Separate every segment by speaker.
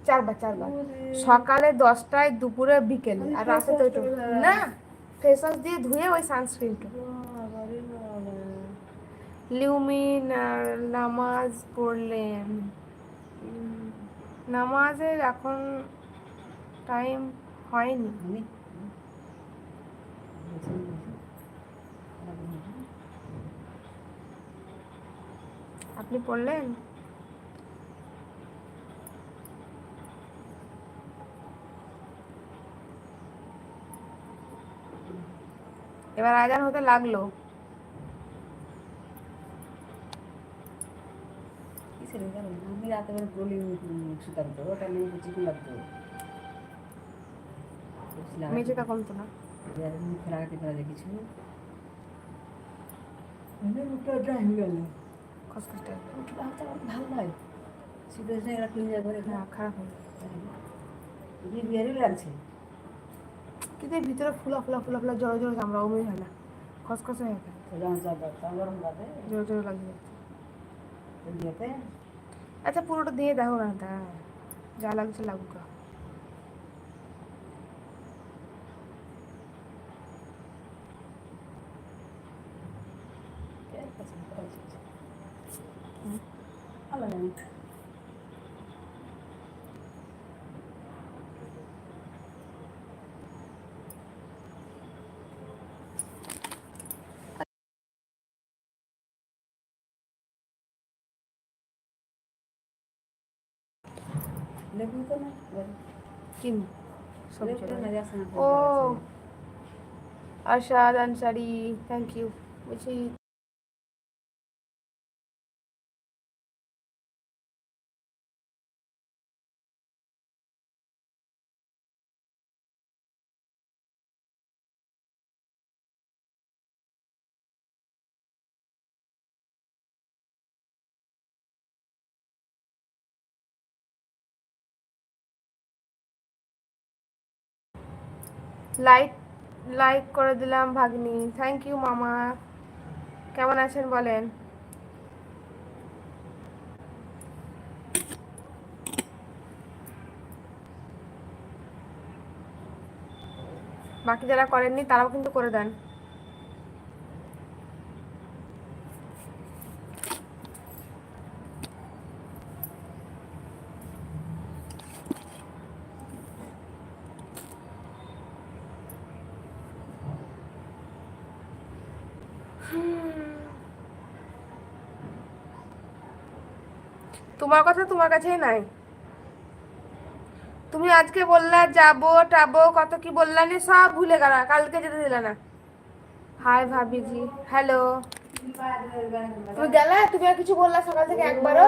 Speaker 1: চারবার চারবার, সকালে 10টায়, দুপুরে, বিকেলে, আর রাতে তো একটু না ফেস ওয়াশ দিয়ে ধুয়ে ওই সানস্ক্রিনটা। লিউমিন আর নামাজ পড়লেন? নামাজের এখন টাইম হয়নি। আপনি পড়লেন? এবার আজান হতে লাগলো।
Speaker 2: আমি রাতে বলি শুতাম তো, ওটা নিয়ে চিকন লাগতো,
Speaker 1: মেঝেটা কমতো না।
Speaker 2: ফেরাঘাটি করা যায় কিছু
Speaker 1: খসখসটা
Speaker 2: ভালো নয়, শীতের এরা কিনে যাবে
Speaker 1: খারাপ হয়,
Speaker 2: বিয়ারই লাগছে,
Speaker 1: কিন্তু এর ভিতরে ফুলা ফুলা ফুলা ফুলা জড়ো জড়ো চামড়া, অমনি হয় না, খসখসে হয়ে যায়,
Speaker 2: গরম লাগে
Speaker 1: জোরে জোরে লাগবে।
Speaker 2: বিয়েতে।
Speaker 1: আচ্ছা পুরোটা দিয়ে দেখো না, তা যা লাগছে লাগুক।
Speaker 2: লেবু তো না
Speaker 1: কিন
Speaker 2: ও
Speaker 1: আরশাদ আনসারি, থ্যাংক ইউ। বলছি লাইক লাইক করে দিলাম ভাগ্নি, থ্যাংক ইউ মামা। কেমন আছেন বলেন? বাকি যারা করেননি তারাও কিন্তু করে দেন। তোমার কথা তোমার কাছেই নাই। তুমি আজকে বললা যাবো টাবো, কত কি বললা নি, সব ভুলে গেল, কালকে যেতে দিলে না। হাই ভাবিজি, হ্যালো। তুমি গেলা, তুমি আর কিছু বললা সকাল থেকে একবারও?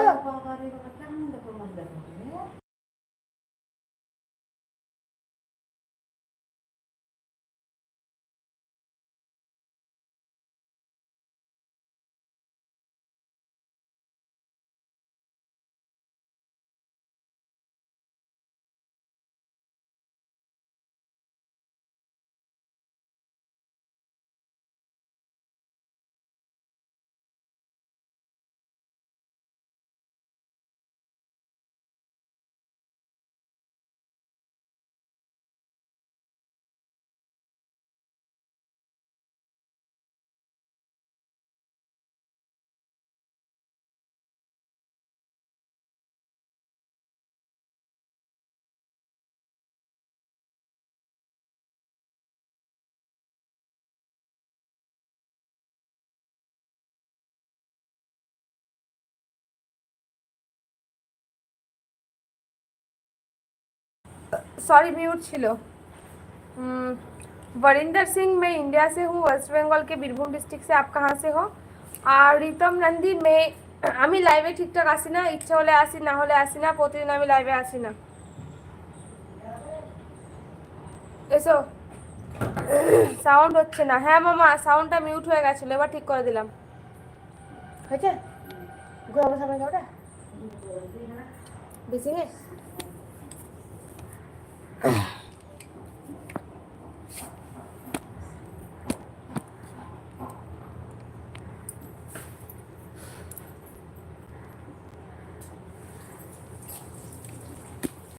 Speaker 1: सॉरी म्यूट छिलो। वरिंदर सिंह, मैं इंडिया से हूँ, वेस्ट बंगाल के बीरभूम डिस्ट्रिक्ट से। आप कहाँ से हो? और রিতম নন্দী, আমি লাইভে ঠিকঠাক আসি না, ইচ্ছা হলে আসি, না হলে আসি না, প্রতিদিন আমি লাইভে আসি না। এসো। সাউন্ড হচ্ছে না। হ্যাঁ মামা, সাউন্ডটা মিউট হয়ে গেছিলো, এবার ঠিক করে দিলাম। হয়েছে? ঘুরাবো সামনে যাওয়াটা বেশি